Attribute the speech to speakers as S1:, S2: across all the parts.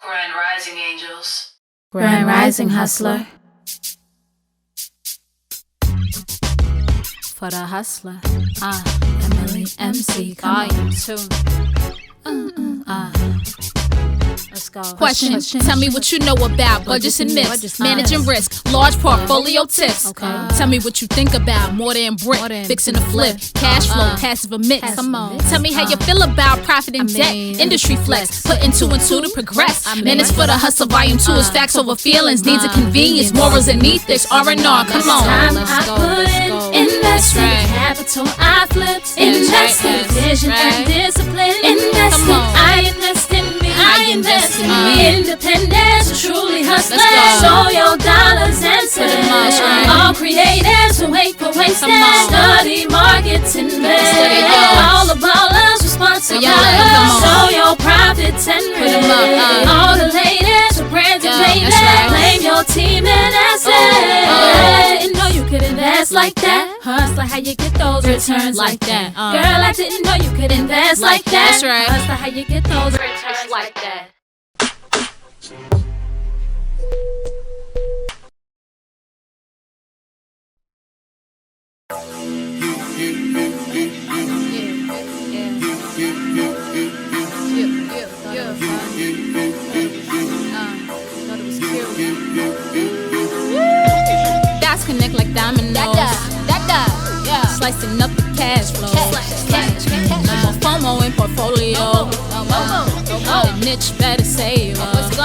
S1: Grand Rising Angels.
S2: Grand Rising Hustler. For the hustler, EMMA LEE M.C. Volume 2. Let's go.
S3: Question. Tell me what you know about budgets and myths, managing risk, large portfolio tips. Tell me what you think about more than brick, fixing a flip, cash flow, passive or mix.
S2: Come on.
S3: Tell me how you feel about profit and debt, industry flex, putting two and two to progress. Minutes for the hustle, volume 2 is facts over feelings, needs of convenience, morals and ethics, R&R. Come on.
S2: Time I put in, invest in capital, I flip, invest in vision and discipline, invest in, I invest in me, I invest in me, independence, truly hustling, show your dollars and cents, all creatives who wait for wasting, study marketing, all the ballers responsible, show your profits and risk, all the ladies who brands and babies, claim your team and assets, didn't know you could invest like that, hustle how you get those returns like that, girl I didn't know you could invest like that, hustle how you get those returns like that.
S3: Dots connect like dominoes. Slicing up the cash flow. No more FOMO in portfolio. The niche better save us.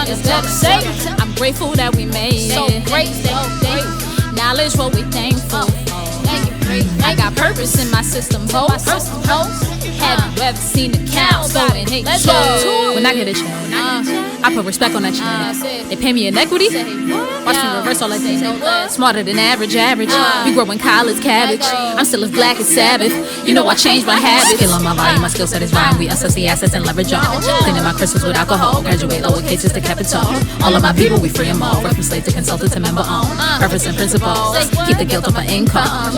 S3: I'm grateful that we made it. Knowledge what we thankful. I got purpose in my system, Have you ever seen a cow going hate? When I get a check, I put respect on that check. They pay me in equity. Watch me reverse all that thing. Smarter than average. We grow in college cabbage. I'm still as black as Sabbath. You know I changed my habits. Skill on my volume, my skill set is rhyme. We assess the assets and leverage all. Cleaning my crystals with alcohol. Graduate lower cases to capital. All of my people, we free them all. Work from slave to consultant to member owned. Purpose and principles. Keep the guilt on my income.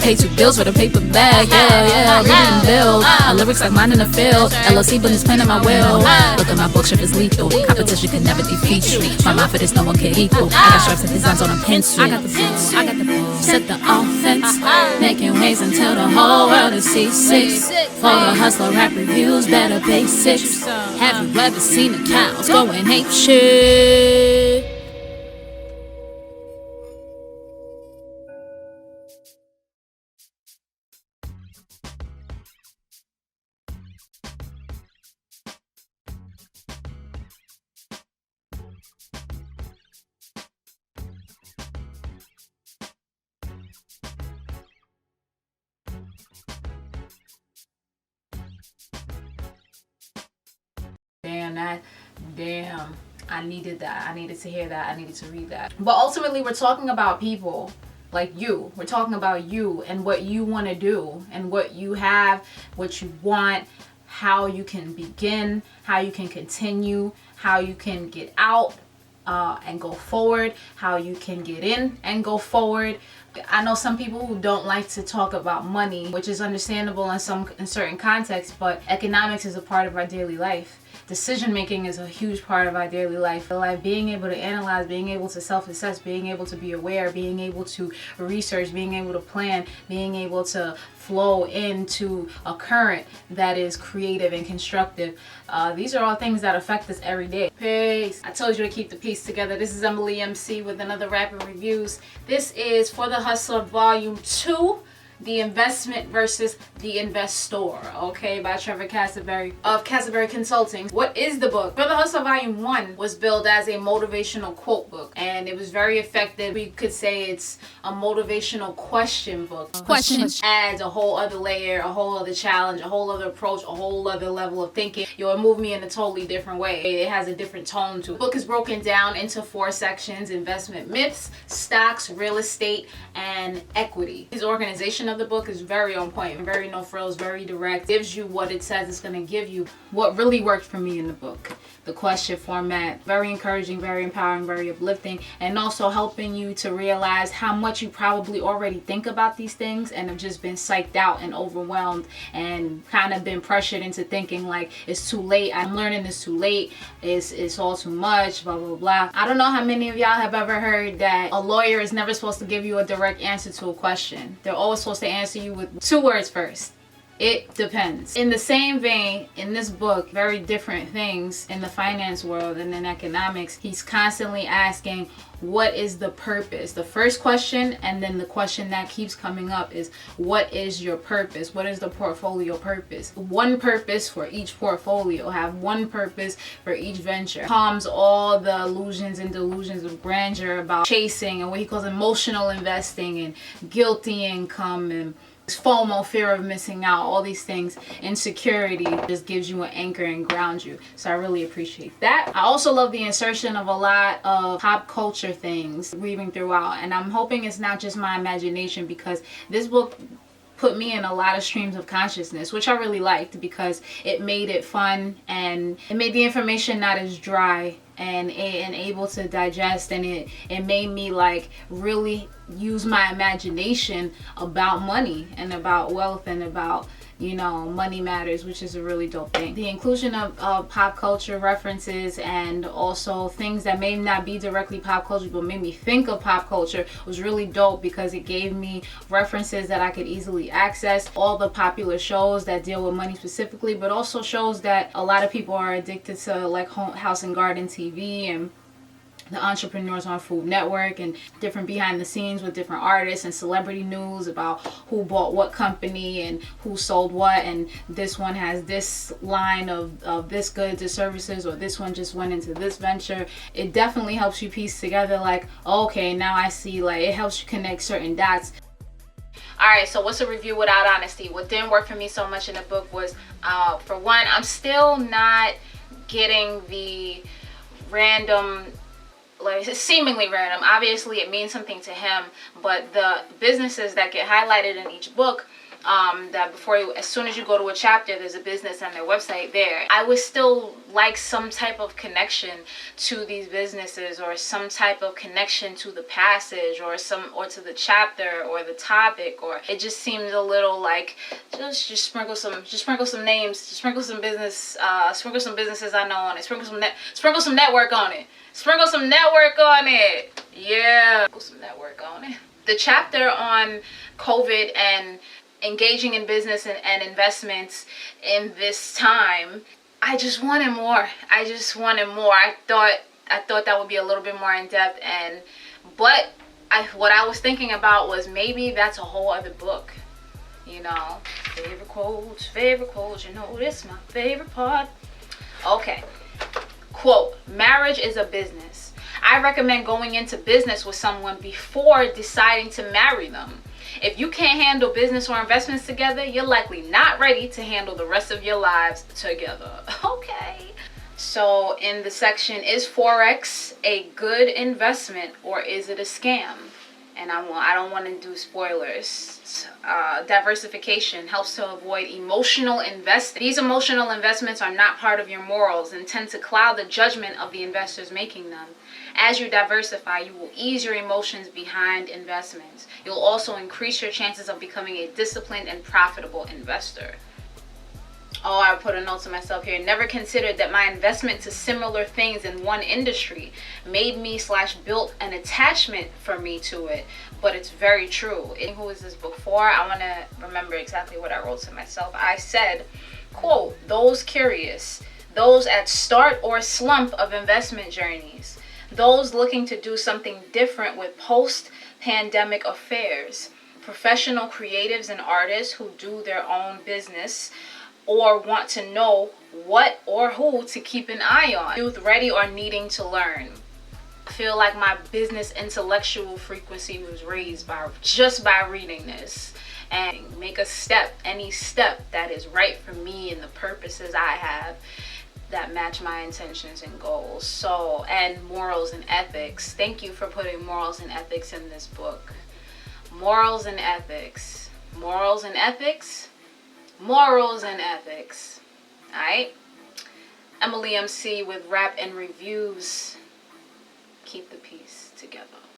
S3: Pay 2 bills with a paper bag. Read and build. My lyrics like mine in the field. LLC, but it's pen in my will. Look at my bookshelf is lethal. Competition can never defeat you. My mind for this, no one can equal. I got stripes and designs on a pencil. I got the ball. Set the offense. Making waves until the whole world is C6. For the hustler rap reviews, better basics. Have you ever seen the cows going ape shit?
S4: Damn, I needed that. I needed to hear that. I needed to read that. But ultimately, we're talking about people like you. We're talking about you and what you want to do and what you have, what you want, how you can begin, how you can continue, how you can get out and go forward, how you can get in and go forward. I know some people who don't like to talk about money, which is understandable in certain contexts, but economics is a part of our daily life. Decision making is a huge part of our daily life. Being able to analyze, being able to self-assess, being able to be aware, being able to research, being able to plan, being able to flow into a current that is creative and constructive. These are all things that affect us every day. Peace. I told you to keep the peace together. This is EMMA LEE M.C. with another Rapid Reviews. This is For the Hustler Volume 2. The Investment versus the Investor, okay, by Trevor Cassaberry of Cassaberry Consulting. What is the book? For the Hustle Volume 1 was billed as a motivational quote book, and it was very effective. We could say it's a motivational question book.
S3: Questions
S4: Adds a whole other layer, a whole other challenge, a whole other approach, a whole other level of thinking. It moved me in a totally different way. It has a different tone to it. The book is broken down into 4 sections: investment myths, stocks, real estate, and equity. His organization introduction of the book is very on point, very no frills, very direct, gives you what it says it's going to give you. What really worked for me in the book, the question format, very encouraging, very empowering, very uplifting, and also helping you to realize how much you probably already think about these things and have just been psyched out and overwhelmed and kind of been pressured into thinking like it's too late, I'm learning this too late, it's all too much, blah blah blah. I don't know how many of y'all have ever heard that a lawyer is never supposed to give you a direct answer to a question. They're always supposed to answer you with 2 words first. It depends. In the same vein, in this book, very different things in the finance world and in economics, he's constantly asking, what is the purpose? The first question, and then the question that keeps coming up is, what is your purpose? What is the portfolio purpose? One purpose for each portfolio. Have one purpose for each venture. Calms all the illusions and delusions of grandeur about chasing and what he calls emotional investing and guilty income and FOMO, fear of missing out, all these things. Insecurity just gives you an anchor and grounds you. So I really appreciate that. I also love the insertion of a lot of pop culture things weaving throughout, and I'm hoping it's not just my imagination, because this book put me in a lot of streams of consciousness, which I really liked because it made it fun and it made the information not as dry and able to digest, and it made me like really use my imagination about money and about wealth and about, you know, money matters, which is a really dope thing. The inclusion of pop culture references and also things that may not be directly pop culture but made me think of pop culture was really dope, because it gave me references that I could easily access. All the popular shows that deal with money specifically, but also shows that a lot of people are addicted to, like House and Garden TV and the Entrepreneurs on Food Network, and different behind the scenes with different artists and celebrity news about who bought what company and who sold what, and this one has this line of this goods or services, or this one just went into this venture. It definitely helps you piece together like, okay, now I see, like it helps you connect certain dots. Alright, so what's a review without honesty? What didn't work for me so much in the book was, for one, I'm still not getting the random, like it's seemingly random, obviously it means something to him, but the businesses that get highlighted in each book, that as soon as you go to a chapter, there's a business on their website there. I would still like some type of connection to these businesses, or some type of connection to the passage, or to the chapter or the topic, or it just seems a little like just sprinkle some names, just sprinkle some businesses I know on it, sprinkle some network on it. Sprinkle some network on it. Yeah. Sprinkle some network on it. The chapter on COVID and engaging in business and investments in this time, I just wanted more. I thought that would be a little bit more in depth, but what I was thinking about was maybe that's a whole other book. You know, favorite quotes, you know, this is my favorite part. Okay. Quote, marriage is a business. I recommend going into business with someone before deciding to marry them. If you can't handle business or investments together, you're likely not ready to handle the rest of your lives together. Okay. So in the section, is Forex a good investment or is it a scam? And I don't want to do spoilers. Diversification helps to avoid emotional investing. These emotional investments are not part of your morals and tend to cloud the judgment of the investors making them. As you diversify, you will ease your emotions behind investments. You'll also increase your chances of becoming a disciplined and profitable investor. Oh, I put a note to myself here. Never considered that my investment to similar things in one industry made me / built an attachment for me to it. But it's very true. Who is this book for? I want to remember exactly what I wrote to myself. I said, quote, those curious, those at start or slump of investment journeys, those looking to do something different with post-pandemic affairs, professional creatives and artists who do their own business, or want to know what or who to keep an eye on. Youth ready or needing to learn. I feel like my business intellectual frequency was raised just by reading this, and make any step that is right for me and the purposes I have that match my intentions and goals. So, and morals and ethics. Thank you for putting morals and ethics in this book. Morals and ethics. Morals and ethics. Morals and ethics. Alright? EMMA LEE M.C with rap and reviews. Keep the peace together.